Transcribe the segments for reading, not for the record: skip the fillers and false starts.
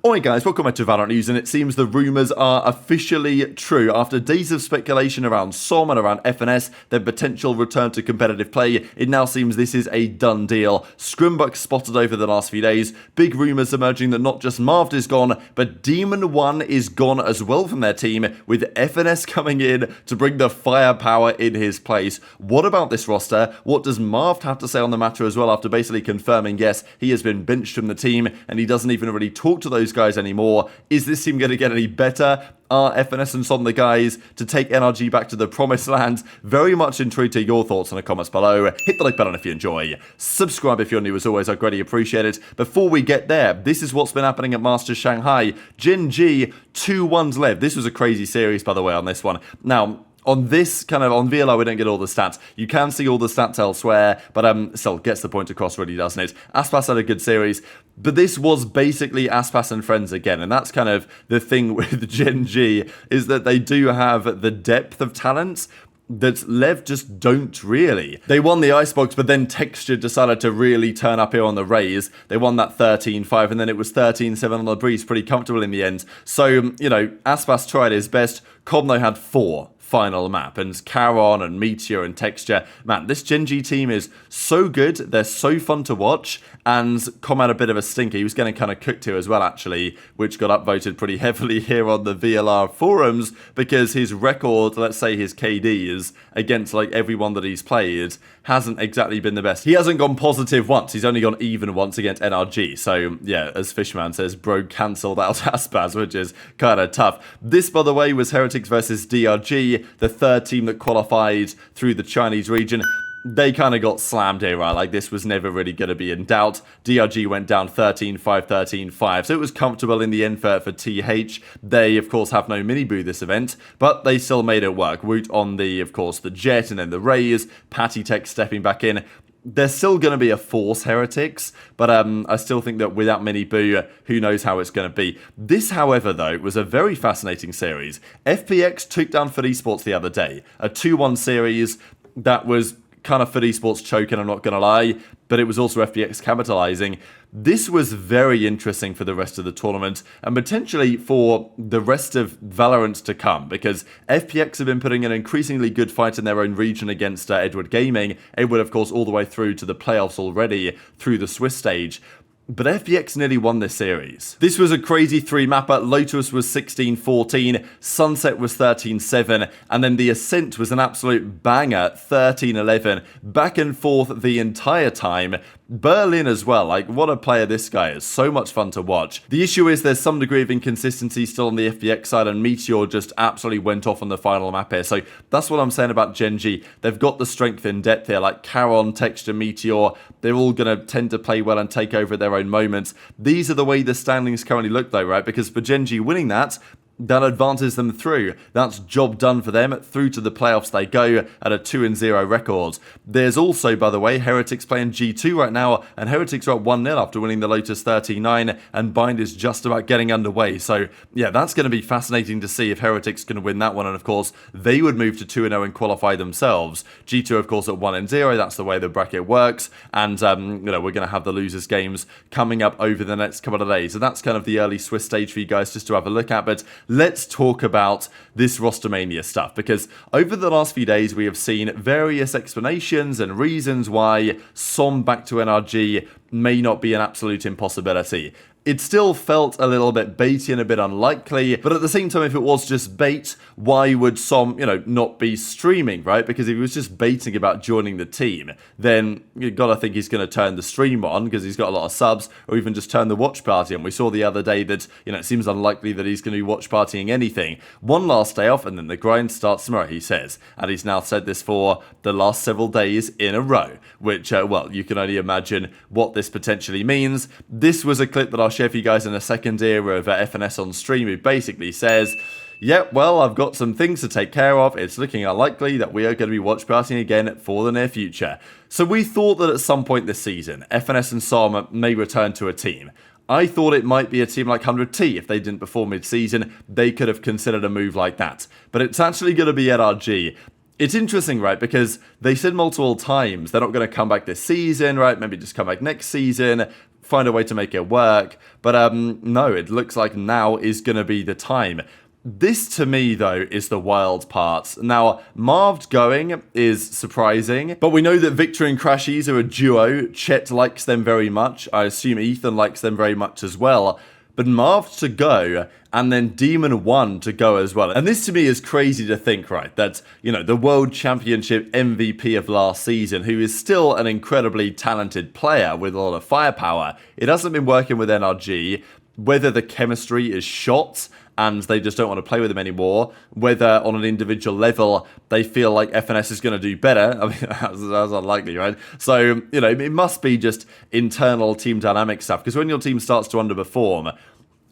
Alright guys, welcome back to VALORANT News, and it seems the rumours are officially true. After days of speculation around SOM and around FNS, their potential return to competitive play, it now seems this is a done deal. Scrimbuck spotted over the last few days, big rumours emerging that not just Marved is gone, but Demon1 is gone as well from their team, with FNS coming in to bring the firepower in his place. What about this roster? What does Marved have to say on the matter as well, after basically confirming, yes, he has been benched from the team, and he doesn't even really talk to those guys anymore? Is this team going to get any better? Are FNS and SOM the guys to take NRG back to the promised land? Very much intrigued to your thoughts in the comments below. Hit the like button if you enjoy. Subscribe if you're new as always, I greatly appreciate it. Before we get there, this is what's been happening at Masters Shanghai. Gen.G, 2-1s left. This was a crazy series, by the way, on this one. Now, on this kind of, on VLR, we don't get all the stats. You can see all the stats elsewhere, but still gets the point across, really, doesn't it? Aspas had a good series, but this was basically Aspas and friends again, and that's kind of the thing with Gen.G, is that they do have the depth of talent that Lev just don't really. They won the Icebox, but then Texture decided to really turn up here on the Rays. They won that 13-5, and then it was 13-7 on the Breeze, pretty comfortable in the end. So, you know, Aspas tried his best. Comno had 4. Final map, and Charon and Meteor and Texture. Man, this Gen.G team is so good, they're so fun to watch, and Com had a bit of a stinker. He was getting kind of cooked here as well, actually, which got upvoted pretty heavily here on the VLR forums, because his record, let's say his KDs, against like everyone that he's played, hasn't exactly been the best. He hasn't gone positive once, he's only gone even once against NRG, so yeah, as Fishman says, bro cancelled out Aspas, which is kind of tough. This, by the way, was Heretics versus DRG, the third team that qualified through the Chinese region. They kind of got slammed here, right? Like, this was never really going to be in doubt. DRG went down 13-5, 13-5. So it was comfortable in the end for TH. They, of course, have no mini-boo this event, but they still made it work. Woot on the, of course, the Jet, and then the Rays. Patty Tech stepping back in. There's still going to be a force Heretics, but I still think that without mini-boo, who knows how it's going to be. This, however, though, was a very fascinating series. FPX took down FUT Esports the other day. A 2-1 series that was kind of FUT Esports choking, I'm not going to lie, but it was also FPX capitalizing. This was very interesting for the rest of the tournament, and potentially for the rest of Valorant to come, because FPX have been putting an increasingly good fight in their own region against Edward Gaming. Edward, of course, all the way through to the playoffs already, through the Swiss stage. But FPX nearly won this series. This was a crazy 3-mapper. Lotus was 16-14, Sunset was 13-7, and then the Ascent was an absolute banger, 13-11. Back and forth the entire time. Berlin as well, like, what a player this guy is. So much fun to watch. The issue is there's some degree of inconsistency still on the FPX side, and Meteor just absolutely went off on the final map here. So that's what I'm saying about Gen.G. They've got the strength in depth here, like Charon, Texture, Meteor. They're all going to tend to play well and take over at their own moments. These are the way the standings currently look, though, right? Because for Gen.G winning that advances them through. That's job done for them. Through to the playoffs they go at a 2-0 record. There's also, by the way, Heretics playing G2 right now, and Heretics are at 1-0 after winning the Lotus 39, and Bind is just about getting underway. So, yeah, that's going to be fascinating to see if Heretics can win that one, and of course, they would move to 2-0 and qualify themselves. G2, of course, at 1-0, that's the way the bracket works, and, you know, we're going to have the losers games coming up over the next couple of days. So that's kind of the early Swiss stage for you guys just to have a look at, but let's talk about this Rostermania stuff, because over the last few days we have seen various explanations and reasons why SOM back to NRG may not be an absolute impossibility. It still felt a little bit baity and a bit unlikely, but at the same time, if it was just bait, why would SOM, you know, not be streaming, right? Because if he was just baiting about joining the team, then you've got to think he's going to turn the stream on because he's got a lot of subs, or even just turn the watch party on. We saw the other day that, you know, it seems unlikely that he's going to be watch partying anything. One last day off, and then the grind starts tomorrow, he says. And he's now said this for the last several days in a row, which, well, you can only imagine what this potentially means. This was a clip that I'll share for you guys in a second here of FNS on stream, who basically says, yep, well, I've got some things to take care of. It's looking unlikely that we are going to be watch partying again for the near future. So we thought that at some point this season, FNS and SOM may return to a team. I thought it might be a team like 100T. If they didn't perform mid-season, they could have considered a move like that. But it's actually going to be NRG. It's interesting, right, because they said multiple times they're not going to come back this season, right, maybe just come back next season. find a way to make it work. But no, it looks like now is going to be the time. This, to me, though, is the wild part. Now, Marved going is surprising, but we know that Victor and Crashies are a duo. Chet likes them very much. I assume Ethan likes them very much as well. But Marved to go, and then Demon1 to go as well. And this to me is crazy to think, right? That, you know, the World Championship MVP of last season, who is still an incredibly talented player with a lot of firepower, it hasn't been working with NRG. Whether the chemistry is shot and they just don't want to play with him anymore, whether on an individual level they feel like FNS is going to do better, I mean, that's unlikely, right? So, you know, it must be just internal team dynamic stuff, because when your team starts to underperform,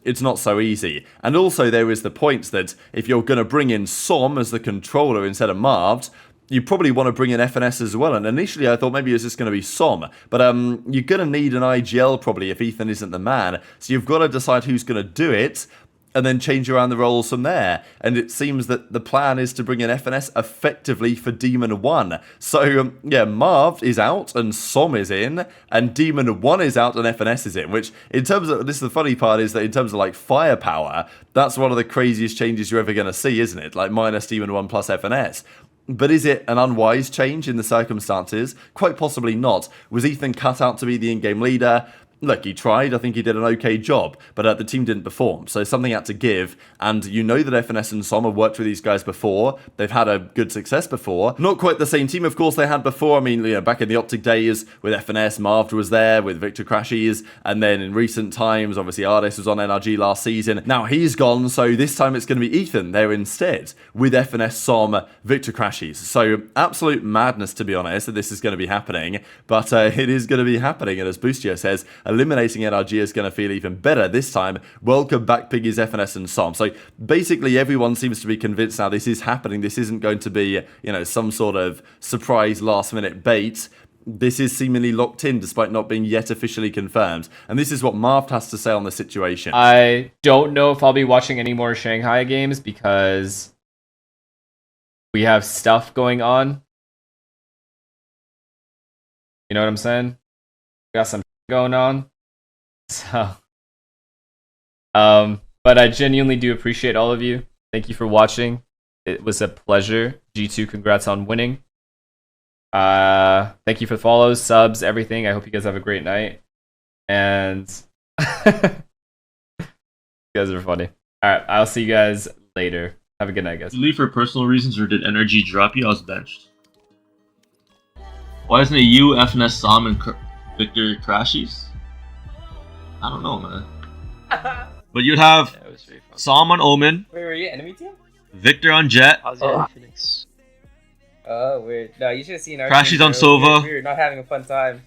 it's not so easy. And also there is the point that if you're going to bring in Som as the controller instead of Marved, you probably want to bring in FNS as well. And initially I thought maybe it was just going to be Som. But you're going to need an IGL probably if Ethan isn't the man. So you've got to decide who's going to do it, and then change around the roles from there. And it seems that the plan is to bring in FNS effectively for Demon1. So, yeah, Marved is out and Som is in, and Demon1 is out and FNS is in, which in terms of, this is the funny part, is that in terms of like firepower, that's one of the craziest changes you're ever going to see, isn't it? Like minus Demon1 plus FNS. But is it an unwise change in the circumstances? Quite possibly not. Was Ethan cut out to be the in-game leader? Look, he tried. I think he did an okay job, but the team didn't perform, so something had to give. And you know that FNS and Som have worked with these guys before. They've had a good success before. Not quite the same team, of course, they had before. I mean, you know, back in the Optic days with FNS, Marved was there with Victor Crashies, and then in recent times, obviously, Ardes was on NRG last season. Now he's gone, so this time it's going to be Ethan there instead with FNS, Som, Victor Crashies. So absolute madness, to be honest, that this is going to be happening, but it is going to be happening, and as Boostio says, eliminating NRG is going to feel even better this time. Welcome back, Piggies, FNS, and Som. So basically, everyone seems to be convinced now this is happening. This isn't going to be, you know, some sort of surprise last-minute bait. This is seemingly locked in, despite not being yet officially confirmed. And this is what Marved has to say on the situation. I don't know if I'll be watching any more Shanghai games because we have stuff going on. You know what I'm saying? We got some going on. So, but I genuinely do appreciate all of you. Thank you for watching. It was a pleasure. G2, congrats on winning. Thank you for the follows, subs, everything. I hope you guys have a great night. And you guys are funny. Alright, I'll see you guys later. Have a good night, guys. Did you leave for personal reasons, or did NRG drop you? I was benched. Why isn't it you, FNS, Som, and Victor Crashies? I don't know, man. But you'd have Som on Omen. Wait, were you enemy team? Victor on Jet. Phoenix. Oh, weird. No, you should have seen our Crashies on Sova. We're not having a fun time.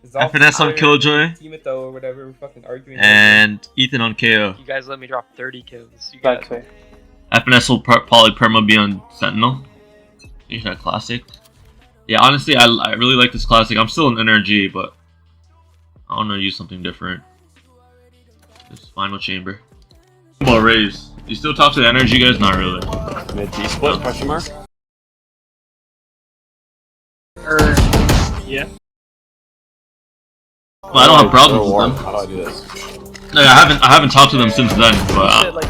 FNS on Killjoy. Teamatho or whatever, we're fucking arguing. And Ethan on KO. You guys let me drop 30 kills. You guys. FNS will probably perma be on Sentinel. Use that classic. Yeah, honestly, I really like this classic. I'm still in NRG, but I want to use something different. This final chamber. What about Raves? You still talk to the NRG guys? Not really. Mid-G split, question mark? Yeah. Well, I don't have problems with them. How do I do this? No, I haven't talked to them since then, but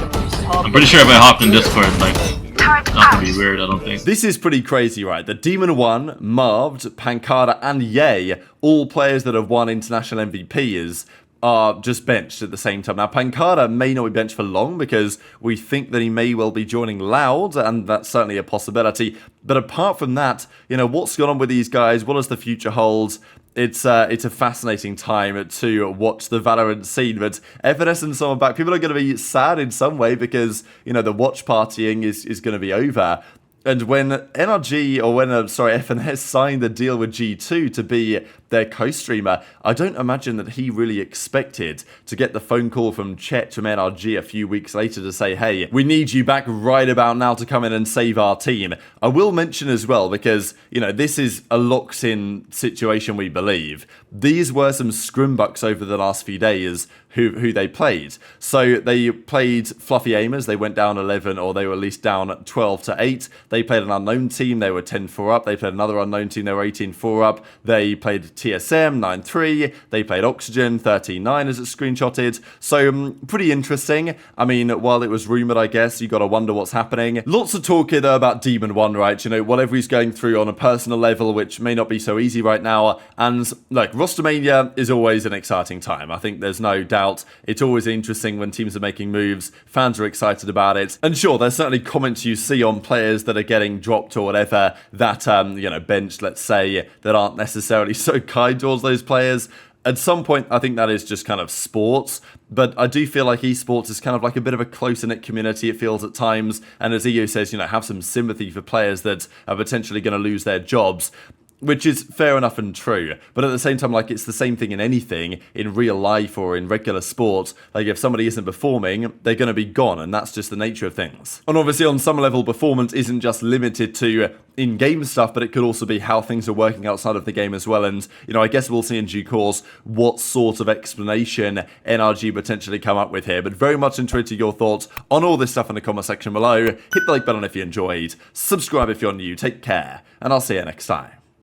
I'm pretty sure if I hopped in Discord, like, it's not gonna be weird, I don't think. This is pretty crazy, right? The Demon1, Marved, Pankada, and Ye, all players that have won international MVPs, are just benched at the same time. Now, Pankada may not be benched for long because we think that he may well be joining Loud, and that's certainly a possibility. But apart from that, you know, what's going on with these guys? What does the future hold? It's a fascinating time to watch the Valorant scene, but FNS and Som are back. People are going to be sad in some way because, you know, the watch partying is going to be over. And when NRG, or when, FNS signed the deal with G2 to be their co-streamer, I don't imagine that he really expected to get the phone call from Chet from NRG a few weeks later to say, hey, we need you back right about now to come in and save our team. I will mention as well, because, you know, this is a locked-in situation, we believe. These were some scrimbucks over the last few days who they played. So they played Fluffy Aimers, they went down 11, or they were at least down 12-8. They played an unknown team, they were 10-4 up. They played another unknown team, they were 18-4 up. They played TSM 9-3, they played Oxygen 13-9 as it's screenshotted, so pretty interesting. I mean, while it was rumoured, I guess, you gotta wonder what's happening. Lots of talk here, though, about Demon1, right? You know, whatever he's going through on a personal level, which may not be so easy right now, and, like, Rostermania is always an exciting time. I think there's no doubt. It's always interesting when teams are making moves, fans are excited about it, and sure, there's certainly comments you see on players that are getting dropped or whatever, that, you know, benched, let's say, that aren't necessarily so kind towards those players. At some point, I think that is just kind of sports, but I do feel like esports is kind of like a bit of a closer-knit community, it feels at times, and as EU says, you know, have some sympathy for players that are potentially going to lose their jobs, which is fair enough and true, but at the same time, like, it's the same thing in anything, in real life or in regular sports. Like, if somebody isn't performing, they're going to be gone, and that's just the nature of things. And obviously, on some level, performance isn't just limited to in-game stuff, but it could also be how things are working outside of the game as well, and, you know, I guess we'll see in due course what sort of explanation NRG potentially come up with here, but very much interested your thoughts on all this stuff in the comment section below. Hit the like button if you enjoyed, subscribe if you're new, take care, and I'll see you next time.